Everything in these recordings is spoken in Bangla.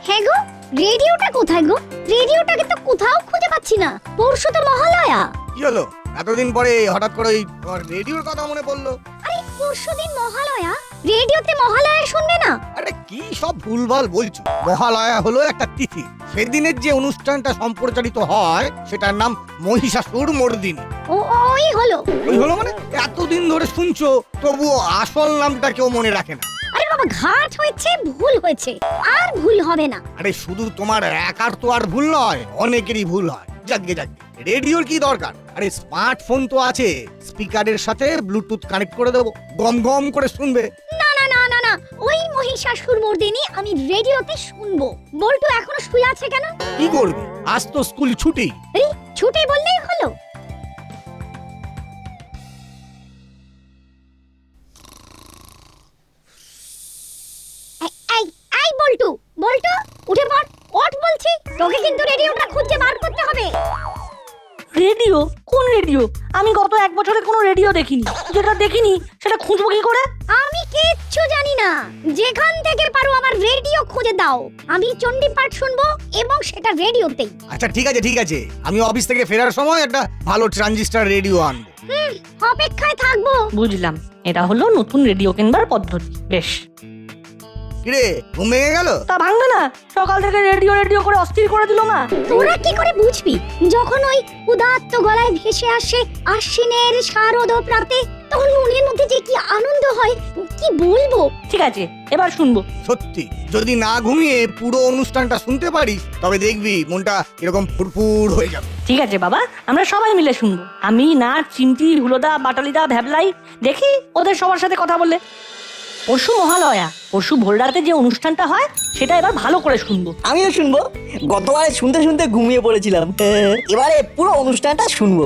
হ্যাঁ গো, রেডিওটা কোথায় গো? রেডিওটাকে তো কোথাও খুঁজে পাচ্ছি না। পরশু তো মহালয়া। কি হলো এতদিন পরে হঠাৎ করে তোমার রেডিওর কথা মনে পড়লো? আরে পরশুদিন মহালয়া, রেডিওতে মহালয়া শুনবে না? আরে কি সব ভুলভাল বলছো। মহালয়া হলো একটা তিথি, সেদিনের যে অনুষ্ঠানটা সম্প্রচারিত হয় সেটার নাম মহিষাসুর মর্দিনী। ওই হলো। ওই হলো মানে এতদিন ধরে শুনছো তবুও আসল নামটা কেউ মনে রাখে না। আরে বাবা, ঘাট হয়েছে, ভুল হয়েছে, আর ভুল হবে না। আরে শুধু তোমার একার তো আর ভুল নয়, অনেকেরই ভুল হয়। যাকগে যাকগে, রেডিওর কি দরকার? আরে স্মার্টফোন তো আছে, স্পিকারের সাথে ব্লুটুথ কানেক্ট করে দেবো, গম গম করে শুনবে। না না না না না, ওই মহিষাসুর মর্দিনী আমি রেডিওতে শুনবো। বল্টু এখনো শুয়ে আছে কেন? কি করবি, আজ তো স্কুল ছুটি। আরে ছুটি বললেই হলো। এই এই বল্টু, বল্টু উঠে পড়, ওঠ বলছি। তোকে কিন্তু রেডিওটা খুঁজে বার করতে হবে। রেডিও? কোন রেডিও? আমি গত 1 বছরে কোনো রেডিও দেখিনি। যেটা দেখিনি সেটা খুঁজবো কি করে? আমি কিচ্ছু জানি না। যেখান থেকে পারো আমার রেডিও খুঁজে দাও। আমি চণ্ডীপাঠ শুনবো এবং সেটা রেডিওতেই। আচ্ছা ঠিক আছে ঠিক আছে, আমি অফিস থেকে ফেরার সময় একটা ভালো ট্রানজিস্টার রেডিও আনবো। অপেক্ষায় থাকবো। বুঝলাম, এটা হলো নতুন রেডিও কিনবার পদ্ধতি। বেশ। কিরে, ঘুম ভেঙে গেল? তা ভাঙবে না? সকাল থেকে রেডিও রেডিও করে অস্থির করে দিল না? তোরা কি করে বুঝবি যখন ওই উদাত্ত গলায় ভেসে আসে আশ্বিনের শারদ প্রাতে, তখন মনের মধ্যে যে কি আনন্দ হয় কি বলবো। ঠিক আছে, এবার শুনবো। সত্যি, যদি না ঘুমিয়ে পুরো অনুষ্ঠানটা শুনতে পারিস তবে দেখবি মনটা এরকম ফুরফুর হয়ে যাবে। ঠিক আছে বাবা, আমরা সবাই মিলে শুনবো। আমি, নাট, চিমটি, হুলোদা, বাটালিদা, ভ্যাবলাই, দেখি ওদের সবার সাথে কথা বলে। পরশু মহালয়া, পরশু ভোর রাতে যে অনুষ্ঠানটা হয় সেটা এবার ভালো করে শুনবো। আমিও শুনবো। গতবারে শুনতে শুনতে ঘুমিয়ে পড়েছিলাম, এবারে পুরো অনুষ্ঠানটা শুনবো।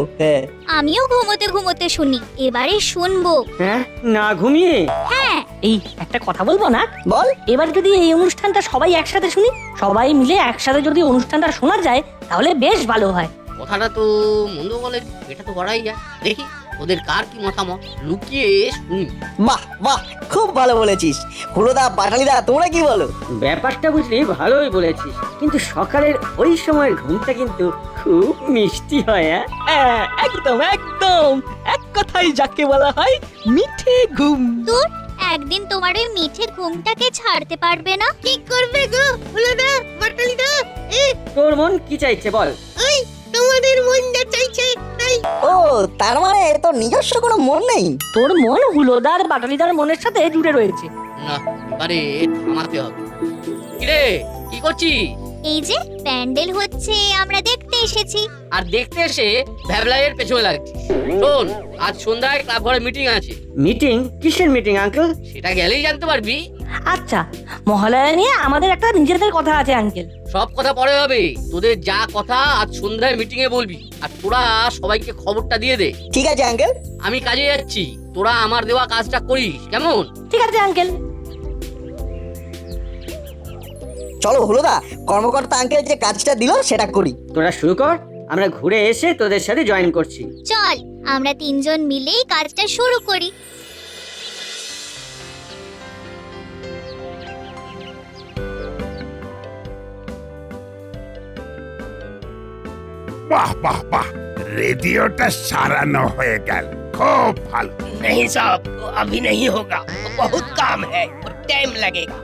আমিও ঘুমোতে ঘুমোতে শুনি, এবারে শুনবো। হ্যাঁ, না ঘুমিয়ে? হ্যাঁ। এই একটা কথা বলবো না? বল। এবার যদি এই অনুষ্ঠানটা সবাই একসাথে শুনি, সবাই মিলে একসাথে যদি অনুষ্ঠানটা শোনা যায় তাহলে বেশ ভালো হয়। কথাটা তো মন্দ বলে, এটা তো করাই যায়। দেখি ওদের কার কি মতামত, লুকিয়ে শুনি। বাহ বাহ, খুব ভালো বলেছিস। হুলোদা, পাটালিদা, তোমরা কি বলো? ব্যাপারটা বুঝলি ভালোই বলেছিস, কিন্তু সকালের ওই সময়ের ঘুমটা কিন্তু খুব মিষ্টি হয়। একদম একদম, এক কথাই যাকে বলা হয় মিঠে ঘুম। একদিন তোমার ওই মিঠে ঘুমটাকে ছাড়তে পারবে না। কি করবে গো হুলোদা, বাটালিদা? তোর মন কি চাইছে বল? তোমাদের মন যা চাইছে তাই। ও, তার মানে তোর নিজস্ব কোনো মন নেই? তোর মন হুলোদার বাটালিদার মনের সাথে জুড়ে রয়েছে। না, এবারে থামাতে হবে। কিরে, কি করছিস? এই যে প্যান্ডেল হচ্ছে, আমরা দেখতে এসেছি। আর দেখতে এসে ভ্যাবলাইয়ের পেছনে লাগছিস? শোন, আজ সন্ধ্যায় ক্লাব ঘরে মিটিং আছে। মিটিং? কিসের মিটিং আঙ্কেল? সেটা গেলেই জানতে পারবি। আচ্ছা, মহালয়া নিয়ে আমাদের একটা নিজেদের কথা আছে আঙ্কেল। সব কথা পরে হবে, তোদের যা কথা আজ সন্ধ্যায় মিটিং এ বলবি। আর তোরা সবাইকে খবরটা দিয়ে দে। ঠিক আছে আঙ্কেল। আমি কাজে যাচ্ছি, তোরা আমার দেওয়া কাজটা করিস, কেমন? ঠিক আছে আঙ্কেল। চলো হুলোদা, কর্মকর্তা আঙ্কেল যে কাজটা দিল সেটা করি। তোরা শুরু কর, আমরা ঘুরে এসে তোদের সাথে জয়েন করছি। চল, আমরা তিনজন মিলেই কাজটা শুরু করি। বাহ বাহ বাহ, রেডিওটা সারানো হয়ে গেল, খুব ভালো। नहीं साहब, अभी नहीं होगा, बहुत काम है और टाइम लगेगा।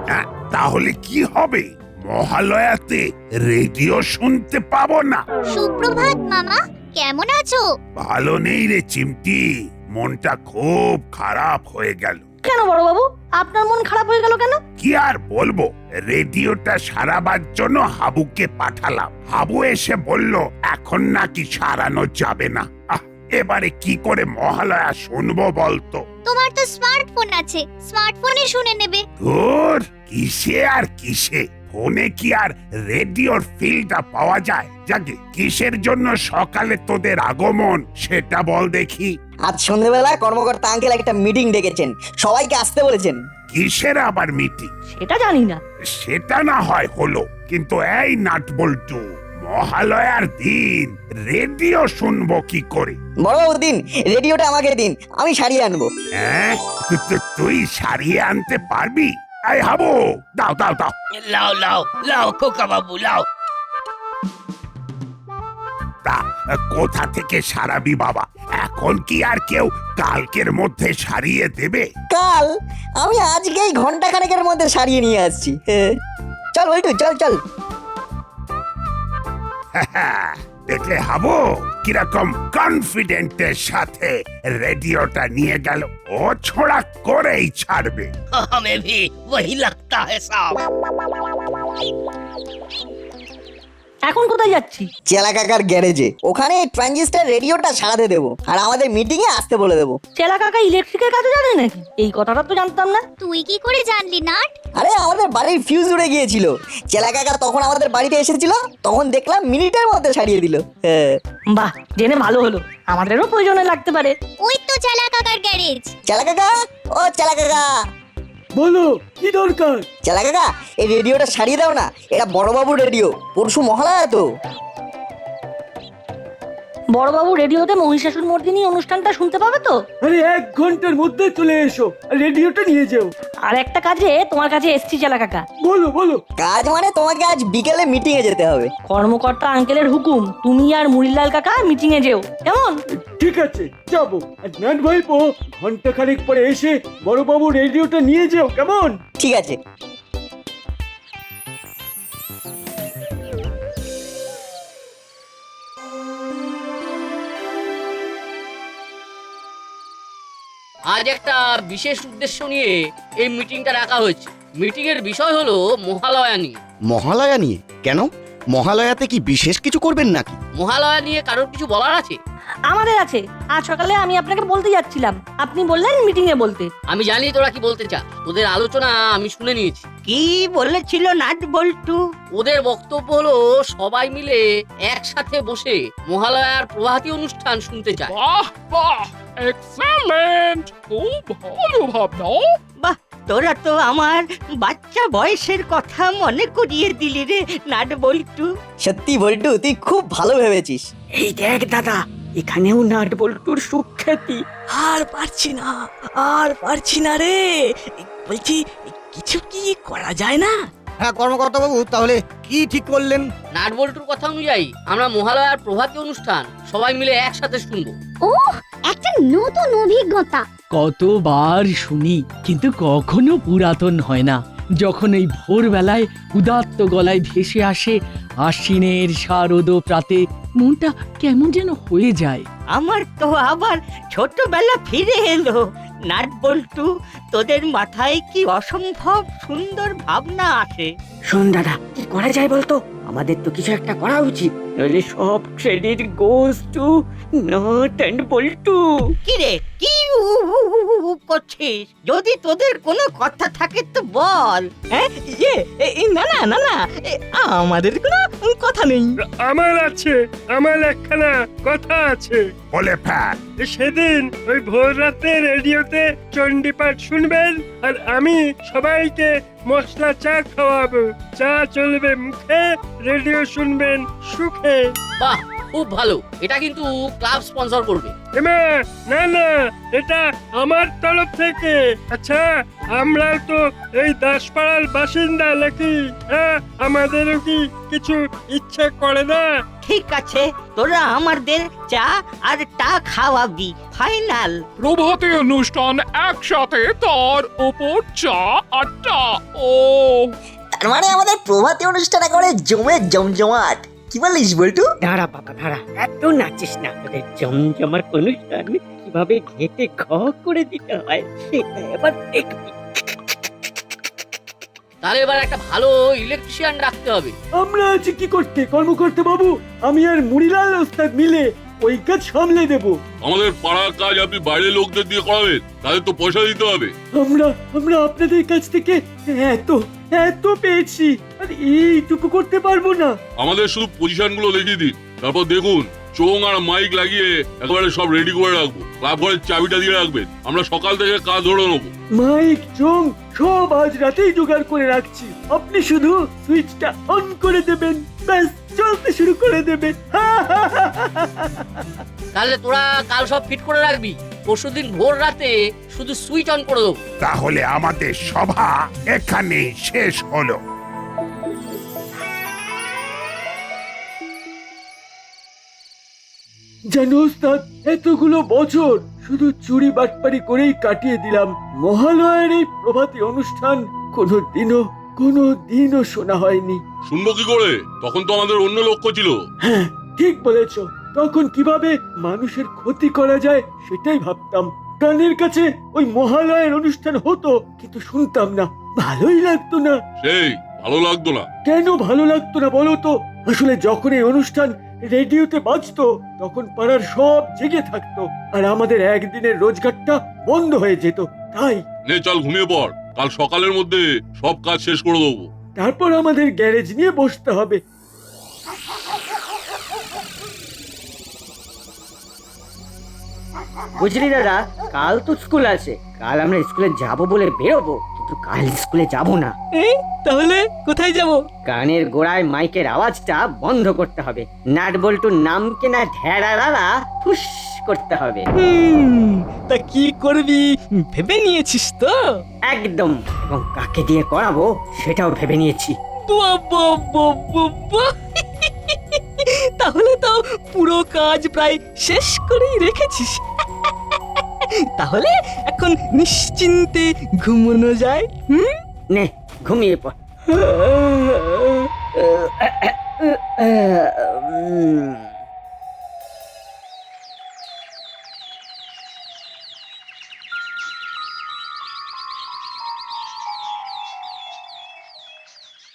হ্যাঁ, তাহলে কি হবে? মহালয়াতে রেডিও শুনতে পাবো না? সুপ্রভাত মামা, কেমন আছো? ভালো নেই রে চিমটি, মনটা খুব খারাপ হয়ে গেল। কেন বড় বাবু, আপনার মন খারাপ হয়ে গেল কেন? কি আর বলবো, রেডিওটা সারাবার জন্য হাবুকে পাঠালাম। হাবু এসে বলল এখন নাকি সারানো যাবে না। এবারে কি করে মহালয়া শুনবো বলতো? তোমার তো স্মার্টফোন আছে, স্মার্টফোনে শুনে নেবে। ধুর, কিসে আর কিসে, ফোনে কি আর রেডিওর ফিলটা পাওয়া যায়? যাকে কিসের জন্য সকালে তোদের আগমন সেটা বল দেখি। আজ সন্ধ্যেবেলা কর্মকর্তা আঙ্কেল একটা মিটিং ডেকেছেন, সবাইকে আসতে বলেছেন। কিসের আবার মিটিং? সেটা জানি না। সেটা না হয় হলো, কিন্তু এই নাট বল্টু, মহালয়ার দিন রেডিও শুনবো কি করে? বড়বাবু দিন, রেডিওটা আমাকে দিন, আমি সারিয়ে আনবো। হ্যাঁ, তুই সারিয়ে আনতে পারবি? এই হাবু, দাও দাও দাও। লাও লাও লাও খোকা বাবু লাও। তা কোথা থেকে সারাবি বাবা? এখন কি আর কেউ কালকের মধ্যে সারিয়ে দেবে? কাল আমি আজকেই ঘন্টা খানেকের মধ্যে সারিয়ে নিয়ে আসছি। চল বল্টু, চল চল। দেখলে হাবু কিরকম কনফিডেন্টের সাথে রেডিওটা নিয়ে গেল। ও ছোড়া করেই ছাড়বে। हमें भी वही लगता है साहब। এখন কোথায় যাচ্ছি? চেলা কাকার গ্যারেজে, ওখানে ট্রানজিস্টার রেডিওটা সারাতে দেবো আর আমাদের মিটিং এ আসতে বলে দেবো। চেলা কাকা ইলেকট্রিকের কাজে জানে নাকি? এই কথাটা তো জানতাম না। তুই কি করে জানলি নাট? আরে আমাদের বাড়ির ফিউজ উড়ে গিয়েছিল, চেলা কাকা তখন আমাদের বাড়িতে এসেছিল, তখন দেখলাম মিনিটের মধ্যে সারিয়ে দিল। বাহ, জেনে ভালো হলো, আমাদেরও প্রয়োজনে লাগতে পারে। ওই তো চেলা কাকার গ্যারেজ। চেলা কাকা, ও চেলা কাকা। বলো কি দরকার? চেলা কাকা, এই রেডিওটা সারিয়ে দাও না, এটা বড়বাবুর রেডিও, পরশু মহালয়া তো। বড়বাবু রেডিওতে মহিষাসুর মর্দিনী অনুষ্ঠানটা শুনতে পাবে তো? আরে 1 ঘন্টার মধ্যে চলে এসো, আর রেডিওটা নিয়ে যাও। আর একটা কাজে তোমার কাছে এসছি চেলা কাকা। বলো বলো। কাজ মানে তোমাকে আজ বিকেলে মিটিং এ যেতে হবে। কর্মকর্তা আঙ্কেলের হুকুম, তুমি আর মুড়িলাল কাকা মিটিং এ যেও, কেমন? ঠিক আছে যাবো। আর নাট ভাইপো ঘন্টা খানেক পরে এসে বড়বাবু রেডিওটা নিয়ে যাও, কেমন? ঠিক আছে। আজ একটা বিশেষ উদ্দেশ্য নিয়ে এই মিটিংটা রাখা হয়েছে। মিটিং এর বিষয় হলো মহালয়া নিয়ে। মহালয়া নিয়ে? কেন? মহালয়াতে কি বিশেষ কিছু করবেন নাকি? মহালয়া নিয়ে কারোর কিছু বলার আছে? আমাদের আছে। আজ সকালে আমি আপনাকে বলতে যাচ্ছিলাম, আপনি বললেন মিটিং এ বলতে। আমি জানি তোরা কি বলতে চাস, তোদের আলোচনা আমি শুনে নিয়েছি। কি বলেছিল নাট বল্টু? ওদের বক্তব্য হলো সবাই মিলে একসাথে বসে মহালয়ার প্রভাতী অনুষ্ঠান শুনতে চায়। বাহ বাহ, এক্সেলেন্ট, খুব ভালো ভাবনা। বাহ, তোরা তো আমার বাচ্চা বয়সের কথা মনে করিয়ে দিলি রে নাট বল্টু। সত্যি বল্টু, তুই খুব ভালো ভেবেছিস। এই দেখ দাদা, এখানেও নাট বল্টুর সুখ্যাতি। আর পারছি না রে। বলছি, কিছু কি করা যায় না? হ্যাঁ কর্মকর্তা বাবু, তাহলে কি ঠিক করলেন? নাটবল্টুর কথা অনুযায়ী আমরা মহালয়ার প্রভাতী অনুষ্ঠান সবাই মিলে একসাথে শুনবো। ও, একটা নতুন অভিজ্ঞতা। কতবার শুনি, কিন্তু কখনো পুরাতন হয় না। যখন এই ভোরবেলায় উদাত্ত গলায় ভেসে আসে আশ্বিনের শারদ প্রাতে, মনটা কেমন যেন হয়ে যায়। আমার তো আবার ছোটবেলা ফিরে এলো। নাট বল্টু, তোদের মাথায় কি অসম্ভব সুন্দর ভাবনা আসে। শোন দাদা, কি করা যায় বলতো? আমাদের তো কিছু একটা করা উচিত, নইলে সব credit goes to nut and বল্টু। কি রে, কি করছিস? যদি তোদের কোনো কথা থাকে তো বল। হ্যাঁ, না না না না, আমাদের কোনো কথা নেই। আমার আছে, আমার একখানা কথা আছে। বলে ফেল। সেদিন ওই ভোর রাতে রেডিওতে চণ্ডীপাঠ শুনবেন, আর আমি সবাইকে মশলা চা খাওয়াবো। চা চলবে মুখে, রেডিও শুনবেন সুখে। বাহ, খুব ভালো। এটা কিন্তু ক্লাব স্পন্সর করবে। এমা, না না, এটা আমার তরফ থেকে। আচ্ছা, আমরা তো এই দাসপাড়ার বাসিন্দা নাকি? হ্যাঁ, আমাদেরও কি কিছু ইচ্ছে করে না? ঠিক আছে, তোরা আমাদের চা আর টা খাওয়াবি, ফাইনাল। প্রভাতী অনুষ্ঠান একসাথে, তার ওপর চা আড্ডা। ও তার মানে আমাদের প্রভাতী অনুষ্ঠান একেবারে জমে জমজমাট। কি বলিস বল্টু? দাঁড়া বাবা দাঁড়া, এত নাচিস না। ওদের জমজমার অনুষ্ঠান কিভাবে ঘেটে ঘ করে দিতে হয় সেটা এবার দেখবি। তাহলে এবার একটা ভালো ইলেকট্রিশিয়ান রাখতে হবে। আমরা আছি কি করতে কর্মকর্তা বাবু? আমি আর মুড়িলাল ওস্তাদ মিলে ওই কাজ সামলে দেব। আমাদের পাড়ার কাজ আপনি বাইরের লোকদের দিয়ে করাবেন, তাদের তো পয়সা দিতে হবে। আমরা আপনাদের কাছ থেকে এত পেয়েছি, আর এইটুকু করতে পারবো না। আমাদের শুধু পজিশনগুলো দেখিয়ে দিন, তারপর দেখুন চোং আর মাইক লাগিয়ে একেবারে সব রেডি করে রাখবো। ক্লাব ঘরের চাবিটা দিয়ে রাখবেন, আমরা সকাল থেকে কাজ ধরে নেবো। মাইক চোং সব আজ রাতেই জোগাড় করে রাখছি, আপনি শুধু সুইচটা অন করে দেবেন, ব্যাস চলতে শুরু করে দেবে। তাহলে তোরা কাল সব ফিট করে রাখবি। পরশুদিন ভোর রাতে শুধু সুইচ অন করে দেবো। তাহলে আমাদের সভা এখানেই শেষ হলো। জানো ওস্তাদ, এতগুলো বছর শুধু চুরি বাটপারি করেই কাটিয়ে দিলাম। মহালয়ার এই প্রভাতী অনুষ্ঠান কোনোদিনও শোনা হয়নি। শুনবো কি করে? তখন তো আমাদের অন্য লক্ষ্য ছিল। হ্যাঁ, ঠিক বলেছ। তখন কিভাবে মানুষের ক্ষতি করা যায় সেটাই ভাবতাম। কানের কাছে ওই মহালয়ার অনুষ্ঠান হতো, কিন্তু শুনতাম না, ভালোই লাগতো না। সেই ভালো লাগতো না? কেন ভালো লাগতো না বলো তো? আসলে যখন এই অনুষ্ঠান রেডিওতে বাজতো তখন পাড়ার সব জেগে থাকতো, আর আমাদের একদিনের রোজগারটা বন্ধ হয়ে যেত। তাই নে চল ঘুমিয়ে পড়, কাল সকালের মধ্যে সব কাজ শেষ করে দেবো। তারপর আমাদের গ্যারেজ নিয়ে বসতে হবে। বুঝলি দাদা, কাল তো স্কুল আছে। কাল আমরা স্কুলে যাব বলে বেরোবো, কিন্তু কাল স্কুলে যাব না। তাহলে কোথায় যাব? কানের গোড়ায় মাইকের আওয়াজটা বন্ধ করতে হবে। নাট বল্টুর নাম কেনা ঢেড়ারা ফুস করতে হবে। তা কি করবি ভেবে নিয়েছিস তো? একদম। এবং কাকে দিয়ে করাবো সেটাও ভেবে নিয়েছি। তাহলে তো পুরো কাজ প্রায় শেষ করেই রেখেছিস। তাহলে এখন নিশ্চিন্তে ঘুমানো যায়। নে ঘুমিয়ে পড়।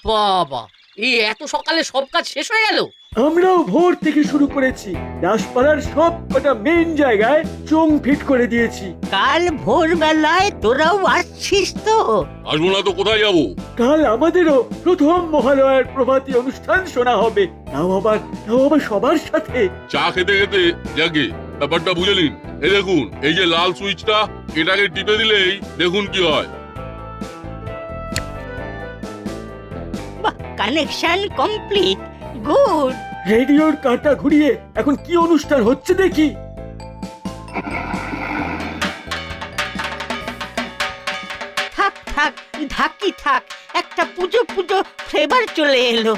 বাবা, এই এত সকালে সব কাজ শেষ হয়ে গেল? আমরাও ভোর থেকে শুরু করেছি। দাসপাড়ার সব কটা মেইন জায়গায় চোং ফিট করে দিয়েছি। কাল ভোরবেলায় তোরাও আসছিস তো? আসবো না তো কোথায় যাবো? কাল আমাদেরও প্রথম মহালয়ার প্রভাতী অনুষ্ঠান শোনা হবে, তাও আবার সবার সাথে। চা খেতে খেতে যাকে ব্যাপারটা বুঝে নিন। এই দেখুন, এই যে লাল সুইচটা, এটাকে টিপে দিলেই দেখুন কি হয়। Connection complete, good. রেডিওর কাঁটা ঘুরিয়ে এখন কি অনুষ্ঠান হচ্ছে দেখি। থাক থাক, ঢাকি থাক, একটা পুজো পুজো ফ্লেভার চলে এলো।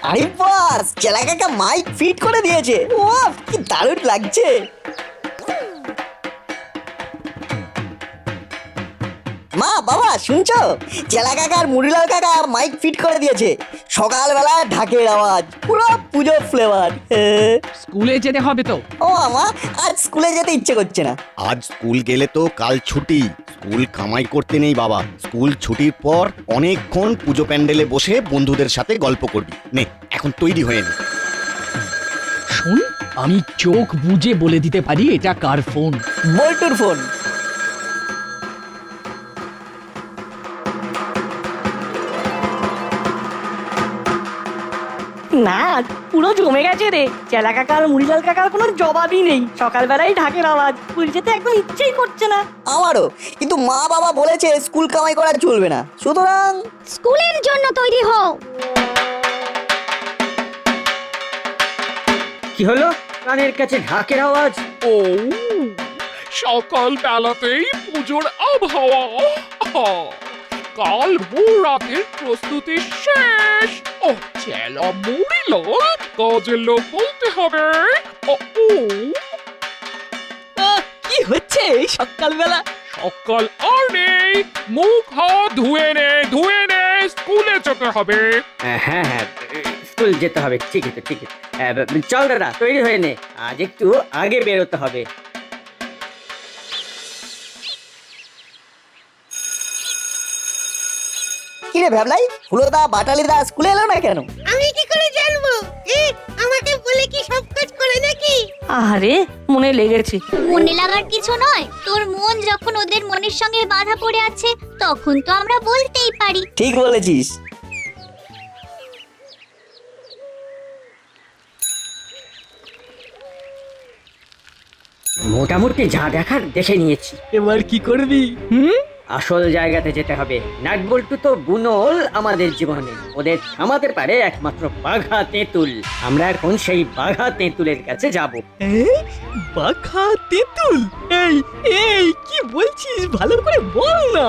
আরে বাস, চেলা কাকা মাইক ফিট করে দিয়েছে। ওয়াও, কি দারুণ লাগছে। মা বাবা শুনছো? চেলা কাকা আর মুড়িলাল কাকা মাইক ফিট করে দিয়েছে। সকালবেলা ঢাকের আওয়াজ, পুরো পুজো ফ্লেভার। স্কুলে যেতে হবে তো? ও আমা, আজ স্কুলে যেতে ইচ্ছে করছে না। আজ স্কুল গেলে তো কাল ছুটি। স্কুল কামাই করতে নেই বাবা। স্কুল ছুটির পর অনেকক্ষণ পুজো প্যান্ডেলে বসে বন্ধুদের সাথে গল্প করবি। নে এখন তৈরি হয়ে নে। শোন, আমি চোখ বুজে বলে দিতে পারি এটা কার ফোন। বল্টুর ফোন। না, পুরো জমে গেছে রে। চেলা কাকা আর মুড়িলাল কাকার কোনো জবাবই নেই। সকালবেলায় ঢাকের আওয়াজ, পুরী যেতে একদম ইচ্ছেই করছে না। আমারও, কিন্তু মা বাবা বলেছে স্কুল কামাই করা চলবে না, সুতরাং স্কুলের জন্য তৈরি হও। কি হলো? কানের কাছে ঢাকের আওয়াজ। ও, সকাল বেলাতেই পুজোর আবহাওয়া। কাল ভোর রাতের প্রস্তুতি শেষ। ও চেলা মুড়িল, কাজের লোক বলতে হবে। ও কি হচ্ছে এই সকালবেলা? সকাল আর নেই, মুখ হাত ধুয়ে নে স্কুলে যেতে হবে। হ্যাঁ হ্যাঁ, স্কুল যেতে হবে। ঠিক আছে ঠিক আছে। চল দাদা, তৈরি হয়ে নে, আজ একটু আগে বেরোতে হবে। কিরে ভ্যাবলাই, হুলোদা বাটালিদা স্কুলে এলো না কেন? আমি কি করে জানবো? আমাকে বলে কি সব কাজ করে নাকি? আরে মনে লেগেছে। মনে লাগার কিছু নয়। তোর মন যখন ওদের মনের সঙ্গে বাঁধা পড়ে আছে, তখন তো আমরা বলতেই পারি। ঠিক বলেছিস। মোটামুটি যা দেখার দেখে নিয়েছি। এবার কি করবি? আসল জায়গাতে যেতে হবে। নাটবল্টু তো বুনোল আমাদের জীবনে, ওদের থামাতে পারে একমাত্র বাঘা তেঁতুল। আমরা এখন সেই বাঘা তেঁতুলের কাছে যাব। বাঘা তেঁতুল? এই এই কি বলছিস, ভালো করে বল না,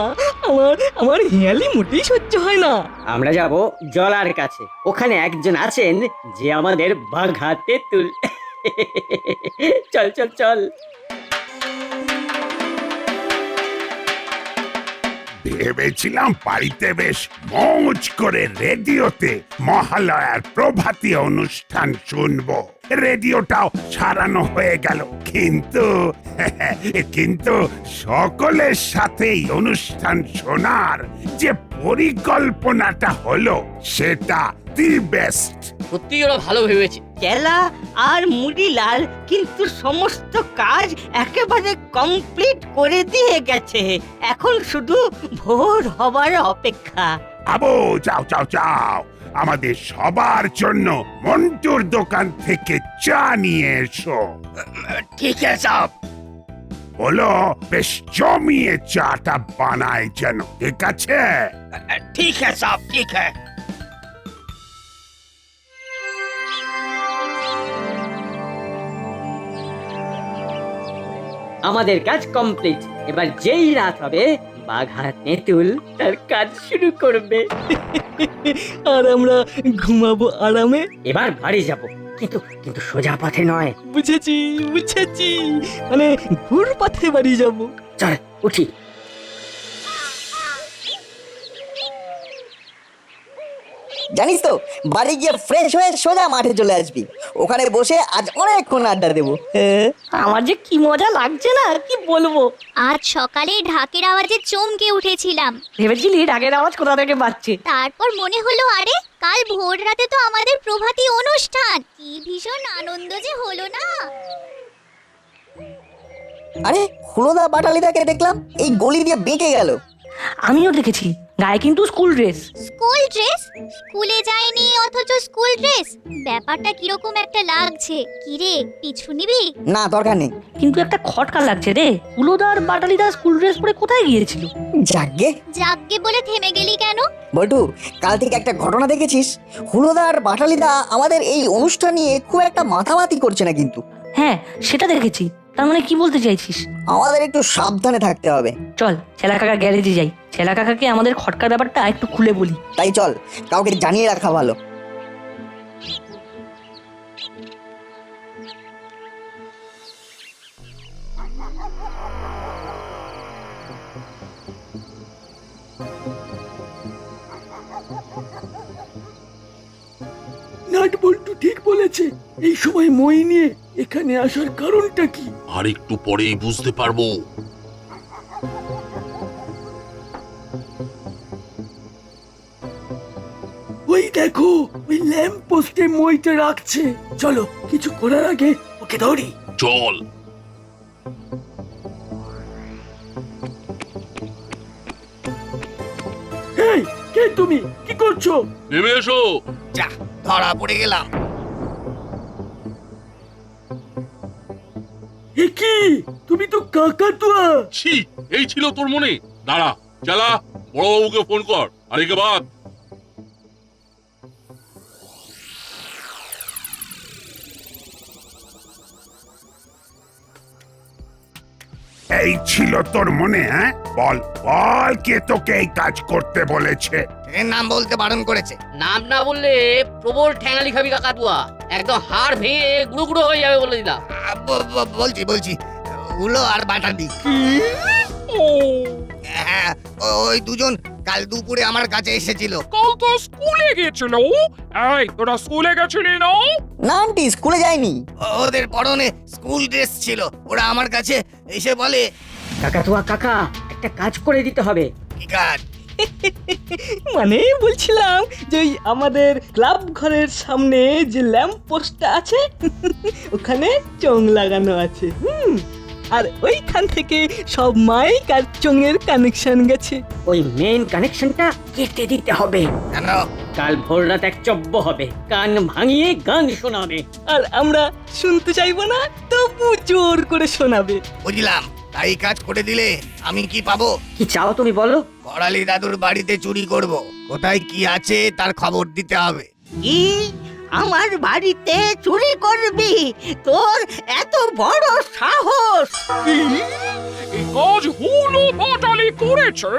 আমার হেয়ালি মোটেই সহ্য হয় না। আমরা যাব জলার কাছে, ওখানে একজন আছেন যে আমাদের বাঘা তেঁতুল। চল চল চল। ভেবেছিলাম বাড়িতে বেশ মৌজ করে রেডিওতে মহালয়ার প্রভাতী অনুষ্ঠান শুনবো, রেডিওটাও সারানো হয়ে গেল, কিন্তু সকলের সাথেই অনুষ্ঠান শোনার যে পরিকল্পনাটা হলো সেটা দি বেস্ট। সত্যি ওরা ভালো ভেবেছে। চেলা আর মুড়িলাল কিন্তু সমস্ত কাজ একেবারে কমপ্লিট করে দিয়ে গেছে, এখন শুধু ভোর হবার অপেক্ষা। আবু যাও যাও যাও, আমাদের সবার জন্য মন্টুর দোকান থেকে চা নিয়ে এসো। ঠিক আছে সব। বলো বেশ জমিয়ে চাটা বানায় যেন, ঠিক আছে? ঠিক আছে সব, ঠিক আছে। আমাদের কাজ কমপ্লিট, এবার যেই রাত হবে বাঘা তেঁতুল তার কাজ শুরু করবে। আর আমরা ঘুমাবো আরামে। এবার বাড়ি যাব, কিন্তু কিন্তু সোজা পথে নয়। বুঝেছি বুঝেছি, মানে ঘুর পথে বাড়ি যাব। চল উঠি। জানিস তো, বাড়ি গিয়ে ফ্রেশ হয়ে সোজা মাঠে চলে আসবি, ওখানে বসে আজ অনেকক্ষণ আড্ডা দেবো। আমার যে কি মজা লাগছে না, কি বলবো। আজ সকালে ঢাকের আওয়াজে চমকে উঠেছিলাম। ভেবেছিলি ডাকের আওয়াজ কোথা থেকে পাচ্ছে? তারপর মনে হলো আরে কাল ভোর রাতে তো আমাদের প্রভাতী অনুষ্ঠান, কি ভীষণ আনন্দ যে হলো না। আরে হুলোদা বাটালিদাকে দেখলাম এই গলি দিয়ে বেঁকে গেল। আমিও দেখেছি, গায়ে কিন্তু স্কুল ড্রেস। School dress? স্কুলে যায়নি অথচ স্কুল ড্রেস, ব্যাপারটা কিরকম একটা লাগছে। কিরে পিছু নিবি? না দরকার নেই। কিন্তু একটা খটকা লাগছে রে, হুলোদার বাটালিদা স্কুল ড্রেস পরে কোথায় গিয়েছিল? যাগ্গে যাগ্গে বলে থেমে গেলি কেন? বল্টু, কাল থেকে একটা ঘটনা দেখেছিস? হুলোদা আর বাটালিদা আমাদের এই অনুষ্ঠান নিয়ে খুব একটা মাথামাতি করছে না কিন্তু। হ্যাঁ সেটা দেখেছি, তার মানে কি বলতে চাইছিস? আমাদের একটু সাবধানে থাকতে হবে। চল ছেলা কাকা গ্যারেজে যাই, ছেলা কাকাকে আমাদের খটকার ব্যাপারটা একটু খুলে বলি। তাই চল, কাউকে জানিয়ে রাখা ভালো। নাটবল্টু ঠিক বলেছে, এই সময় মই নিয়ে এখানে আসার কারণটা কি? আর একটু পরেই বুঝতে পারবো। ওই দেখো, ওই ল্যাম্প পোস্টে মইটা রাখছে। চলো কিছু করার আগে ওকে ধরি। চল। এই কে তুমি, কি করছো? নেমে এসো। যা ধরা পড়ে গেলাম। এ কি, তুমি তো কাকাতুয়া। ছি, এই ছিল তোর মনে? দাঁড়া, চালা বড়বাবুকে ফোন কর। আর একে বাদ। এই ছিল তোর মনে? হ্যাঁ বল বল, কে তোকে এই কাজ করতে বলেছে? এর নাম বলতে বারণ করেছে। নাম না বললে প্রবল ঠ্যাঙালি খাবি কাকাতুয়া, একদম হাড় ভেঙে গুঁড়ো গুঁড়ো হয়ে যাবে বলে দিলাম। বলছি হুলো আর বাটালি। হ্যাঁ, ওই দুজন কাল দুপুরে আমার কাছে এসেছিল। কাল তো স্কুলে গেছিল। এই তোরা স্কুলে গেছিলি না? না আন্টি, স্কুলে যায়নি। ওদের পরনে স্কুল ড্রেস ছিল। ওরা আমার কাছে এসে বলে, কাকাতুয়া কাকা, একটা কাজ করে দিতে হবে। কি কাজ? মানে বলছিলাম যে ওই আমাদের ক্লাব ঘরের সামনে যে ল্যাম্প পোস্টটা আছে ওখানে চোঙ লাগানো আছে। আর ওইখান থেকে সব মাইক আর চোঙের কানেকশন গেছে। ওই মেইন কানেকশনটা কেটে দিতে হবে। কেন? কাল ভোর রাত এক চব্য হবে, কান ভাঙিয়ে গান শোনাবে। আর আমরা শুনতে চাইবো না, তবু জোর করে শোনাবে। বুঝলাম, তাই কাজ করে দিলে আমি কি পাবো? কি চাও তুমি বলো? করালি দাদুর বাড়িতে চুরি করব, কোথায় কি আছে তার খবর দিতে হবে। কি আমার বাড়িতে চুরি করবি? তোর এত বড় সাহস? কাজ হলো বাটালি করেছে।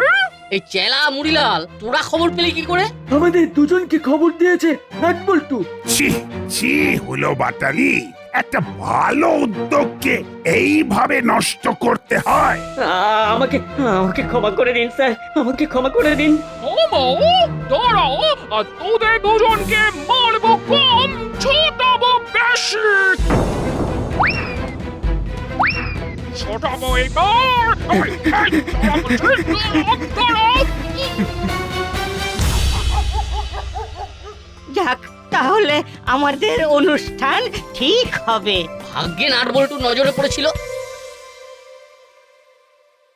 এই চেলা মুড়িলাল তোরা খবর পেলি কি করে? আমাদের দুজনকে খবর দিয়েছে নাট বল্টু। ছি ছি হলো বাটালি, একটা ভালো উদ্যোগকে এইভাবে নষ্ট করতে হয়? আমাকে আমাকে ক্ষমা করে দিন স্যার, আমাকে ক্ষমা করে দিন। দাঁড়াও, আর তোদের দুজনকে মারবো কম, ছোটাবো বেশি। ছোটাবো এবার। যাক, তাহলে আমাদের অনুষ্ঠান ঠিক হবে। ভাগ্যে নাট বল্টু নজরে পড়েছিল।